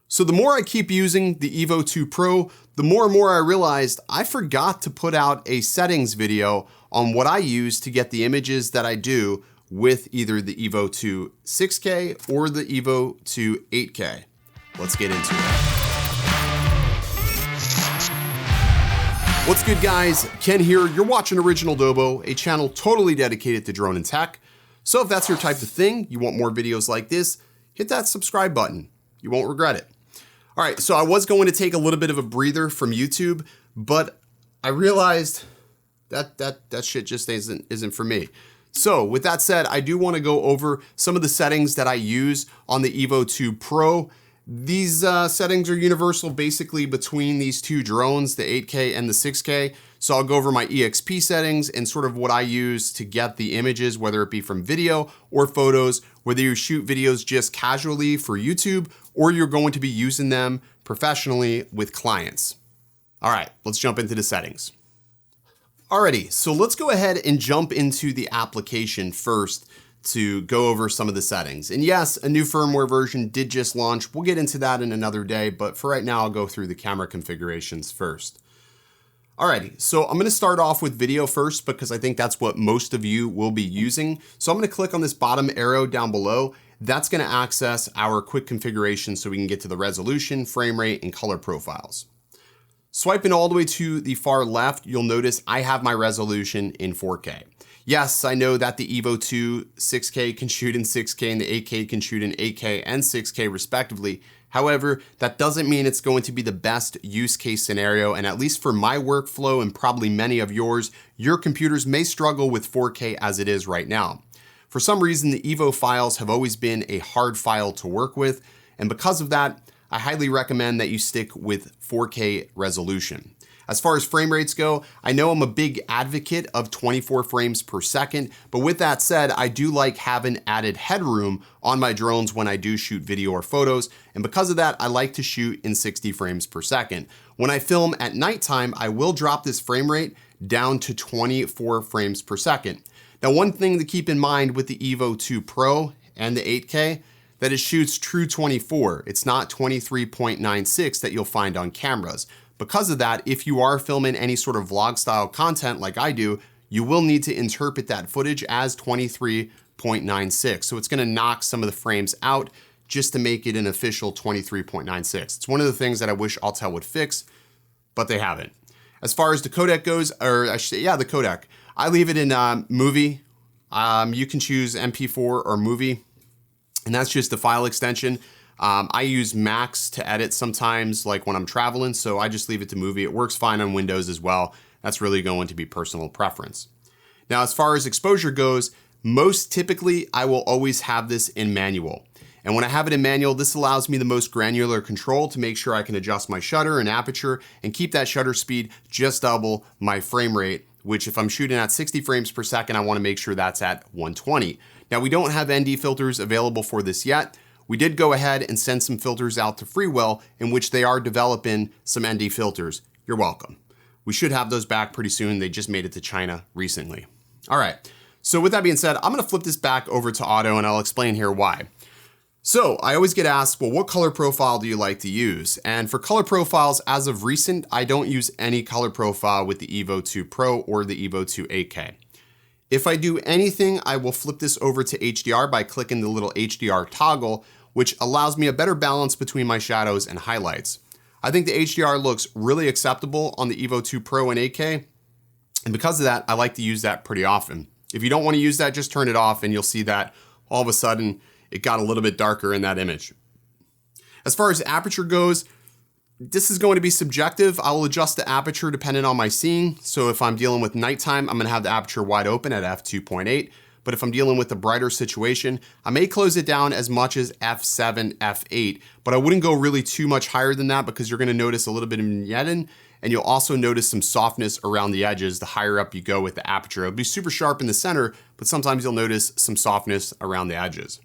So the more I keep using the EVO 2 Pro, the more and more I realized I forgot to put out a settings video on what I use to get the images that I do with either the EVO 2 6K or the EVO 2 8K. Let's get into it. What's good, guys? Ken here. You're watching Original Dobo, a channel totally dedicated to drone and tech. So if that's your type of thing, you want more videos like this, hit that subscribe button. You won't regret it. All right, so I was going to take a little bit of a breather from YouTube, but I realized that shit just isn't for me. So with that said, I do want to go over some of the settings that I use on the EVO 2 Pro. These settings are universal basically between these two drones, the 8K and the 6K. So I'll go over my EXP settings and sort of what I use to get the images, whether it be from video or photos, whether you shoot videos just casually for YouTube or you're going to be using them professionally with clients. All right, let's jump into the settings. Alrighty, so let's go ahead and jump into the application first to go over some of the settings. And yes, a new firmware version did just launch. We'll get into that in another day, but for right now, I'll go through the camera configurations first. Alrighty, so I'm gonna start off with video first because I think that's what most of you will be using. So I'm gonna click on this bottom arrow down below. That's gonna access our quick configuration so we can get to the resolution, frame rate, and color profiles. Swiping all the way to the far left, you'll notice I have my resolution in 4K. Yes, I know that the EVO 2 6K can shoot in 6K and the 8K can shoot in 8K and 6K respectively. However, that doesn't mean it's going to be the best use case scenario, and at least for my workflow and probably many of yours, your computers may struggle with 4K as it is right now. For some reason, the EVO files have always been a hard file to work with, and because of that, I highly recommend that you stick with 4K resolution. As far as frame rates go, I know I'm a big advocate of 24 frames per second, but with that said, I do like having added headroom on my drones when I do shoot video or photos, and because of that, I like to shoot in 60 frames per second. When I film at nighttime, I will drop this frame rate down to 24 frames per second. Now, one thing to keep in mind with the EVO 2 Pro and the 8K, that it shoots true 24. It's not 23.96 that you'll find on cameras. Because of that, if you are filming any sort of vlog style content like I do, you will need to interpret that footage as 23.96. So it's gonna knock some of the frames out just to make it an official 23.96. It's one of the things that I wish Autel would fix, but they haven't. As far as the codec goes, or I should say, yeah, the codec, I leave it in movie. You can choose MP4 or movie, and that's just the file extension. I use Max to edit sometimes, like when I'm traveling, so I just leave it to movie. It works fine on Windows as well. That's really going to be personal preference. Now, as far as exposure goes, most typically, I will always have this in manual. And when I have it in manual, this allows me the most granular control to make sure I can adjust my shutter and aperture and keep that shutter speed just double my frame rate, which if I'm shooting at 60 frames per second, I wanna make sure that's at 120. Now, we don't have ND filters available for this yet. We did go ahead and send some filters out to Freewell in which they are developing some ND filters. You're welcome. We should have those back pretty soon. They just made it to China recently. All right, so with that being said, I'm gonna flip this back over to auto and I'll explain here why. So I always get asked, well, what color profile do you like to use? And for color profiles, as of recent, I don't use any color profile with the EVO 2 Pro or the EVO 2 8K. If I do anything, I will flip this over to HDR by clicking the little HDR toggle, which allows me a better balance between my shadows and highlights. I think the HDR looks really acceptable on the EVO 2 Pro and 8K, and because of that, I like to use that pretty often. If you don't want to use that, just turn it off and you'll see that all of a sudden it got a little bit darker in that image. As far as aperture goes, this is going to be subjective. I will adjust the aperture depending on my scene. So if I'm dealing with nighttime, I'm gonna have the aperture wide open at f2.8. But if I'm dealing with a brighter situation, I may close it down as much as f7, f8, but I wouldn't go really too much higher than that because you're gonna notice a little bit of vignetting, and you'll also notice some softness around the edges the higher up you go with the aperture. It'll be super sharp in the center, but sometimes you'll notice some softness around the edges.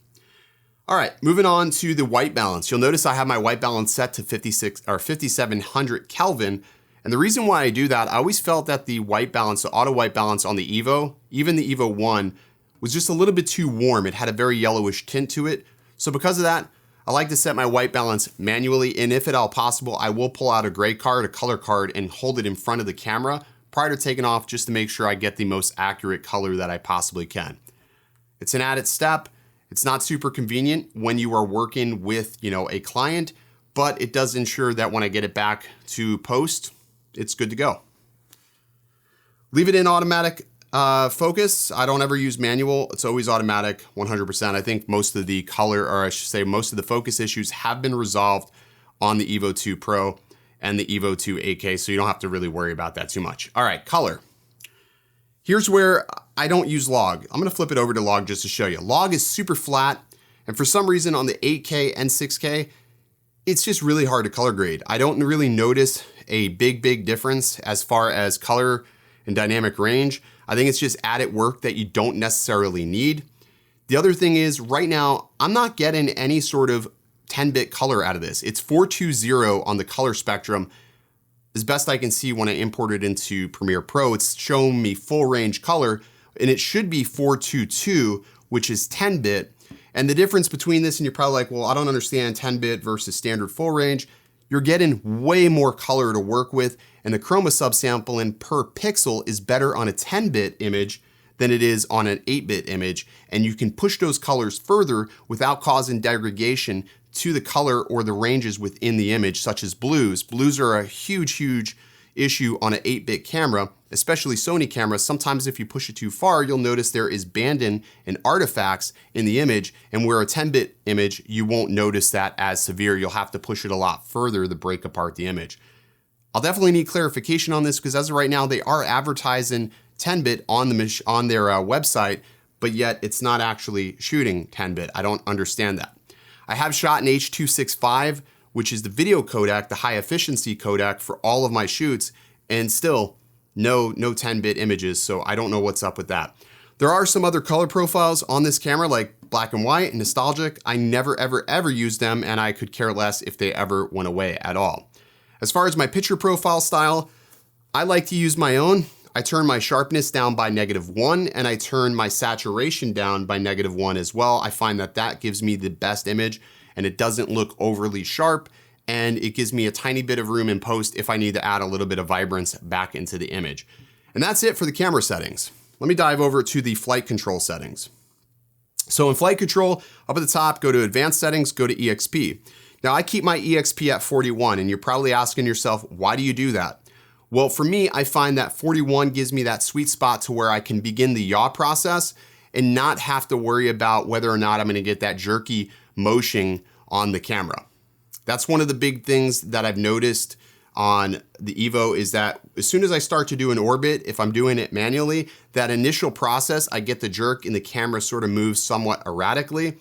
All right, moving on to the white balance. You'll notice I have my white balance set to 5700 Kelvin. And the reason why I do that, I always felt that the white balance, the auto white balance on the EVO, even the EVO 1, was just a little bit too warm. It had a very yellowish tint to it. So because of that, I like to set my white balance manually, and if at all possible, I will pull out a gray card, a color card, and hold it in front of the camera prior to taking off just to make sure I get the most accurate color that I possibly can. It's an added step. It's not super convenient when you are working with, a client, but it does ensure that when I get it back to post, it's good to go. Leave it in automatic focus. I don't ever use manual. It's always automatic 100%. I think most of the color, or I should say most of the focus issues have been resolved on the EVO 2 Pro and the EVO 2 8K, so you don't have to really worry about that too much. All right, color. Here's where I don't use log. I'm gonna flip it over to log just to show you. Log is super flat, and for some reason on the 8K and 6K, it's just really hard to color grade. I don't really notice a big difference as far as color and dynamic range. I think it's just added work that you don't necessarily need. The other thing is right now, I'm not getting any sort of 10-bit color out of this. It's 420 on the color spectrum. As best I can see when I import it into Premiere Pro, it's showing me full range color, and it should be 422, which is 10-bit. And the difference between this, and you're probably like, well, I don't understand 10-bit versus standard full range. You're getting way more color to work with, and the chroma subsampling per pixel is better on a 10-bit image than it is on an 8-bit image, and you can push those colors further without causing degradation to the color or the ranges within the image, such as blues. Blues are a huge issue on an 8-bit camera, especially Sony cameras. Sometimes if you push it too far, you'll notice there is banding and artifacts in the image, and where a 10-bit image, you won't notice that as severe. You'll have to push it a lot further to break apart the image. I'll definitely need clarification on this because as of right now, they are advertising 10-bit on their website, but yet it's not actually shooting 10-bit. I don't understand that. I have shot in H.265, which is the video codec, the high efficiency codec for all of my shoots, and still no 10-bit images, so I don't know what's up with that. There are some other color profiles on this camera, like black and white, nostalgic. I never ever use them, and I could care less if they ever went away at all. As far as my picture profile style, I like to use my own. I turn my sharpness down by -1, and I turn my saturation down by -1 as well. I find that that gives me the best image, and it doesn't look overly sharp, and it gives me a tiny bit of room in post if I need to add a little bit of vibrance back into the image. And that's it for the camera settings. Let me dive over to the flight control settings. So in flight control, up at the top, go to advanced settings, go to EXP. Now I keep my EXP at 41, and you're probably asking yourself, why do you do that? Well, for me, I find that 41 gives me that sweet spot to where I can begin the yaw process and not have to worry about whether or not I'm gonna get that jerky motion on the camera. That's one of the big things that I've noticed on the EVO is that as soon as I start to do an orbit, if I'm doing it manually, that initial process, I get the jerk and the camera sort of moves somewhat erratically.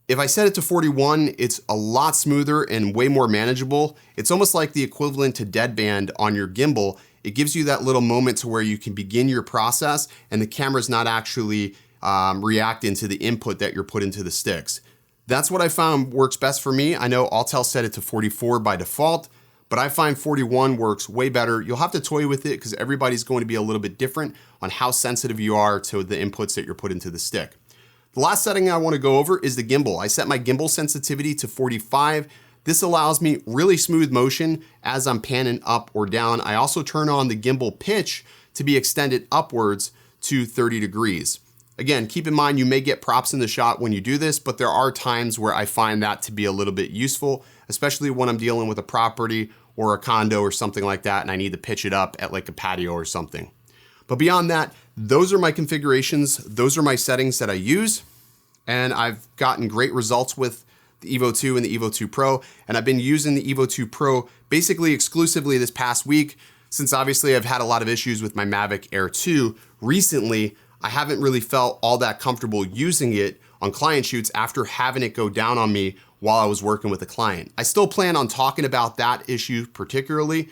If I set it to 41, it's a lot smoother and way more manageable. It's almost like the equivalent to deadband on your gimbal. It gives you that little moment to where you can begin your process and the camera's not actually reacting to the input that you're putting into the sticks. That's what I found works best for me. I know Autel set it to 44 by default, but I find 41 works way better. You'll have to toy with it because everybody's going to be a little bit different on how sensitive you are to the inputs that you're putting into the stick. The last setting I want to go over is the gimbal. I set my gimbal sensitivity to 45. This allows me really smooth motion as I'm panning up or down. I also turn on the gimbal pitch to be extended upwards to 30 degrees. Again, keep in mind you may get props in the shot when you do this, but there are times where I find that to be a little bit useful, especially when I'm dealing with a property or a condo or something like that and I need to pitch it up at like a patio or something. But beyond that, those are my configurations. Those are my settings that I use. And I've gotten great results with the EVO 2 and the EVO 2 Pro. And I've been using the EVO 2 Pro basically exclusively this past week, since obviously I've had a lot of issues with my Mavic Air 2. Recently, I haven't really felt all that comfortable using it on client shoots after having it go down on me while I was working with a client. I still plan on talking about that issue particularly,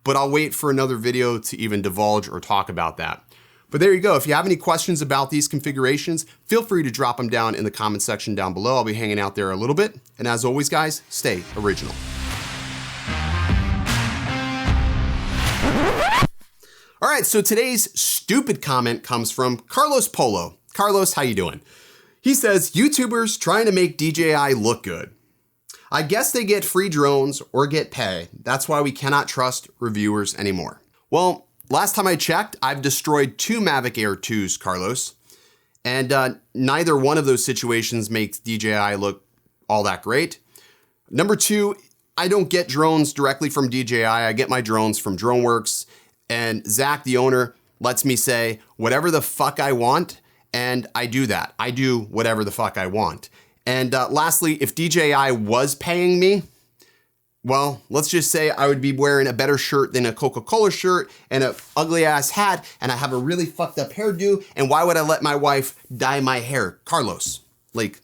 but I'll wait for another video to even divulge or talk about that. But there you go. If you have any questions about these configurations, feel free to drop them down in the comment section down below. I'll be hanging out there a little bit. And as always, guys, stay original. All right, so today's stupid comment comes from Carlos Polo. Carlos, how you doing? He says, YouTubers trying to make DJI look good. I guess they get free drones or get pay. That's why we cannot trust reviewers anymore. Well, last time I checked, I've destroyed 2 Mavic Air 2s, Carlos. And neither one of those situations makes DJI look all that great. Number 2, I don't get drones directly from DJI. I get my drones from DroneWorks. And Zach, the owner, lets me say whatever the fuck I want. And I do that. I do whatever the fuck I want. And lastly, if DJI was paying me, well, let's just say I would be wearing a better shirt than a Coca-Cola shirt and an ugly ass hat, and I have a really fucked up hairdo, and why would I let my wife dye my hair? Carlos, like,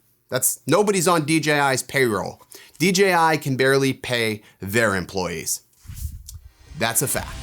nobody's on DJI's payroll. DJI can barely pay their employees. That's a fact.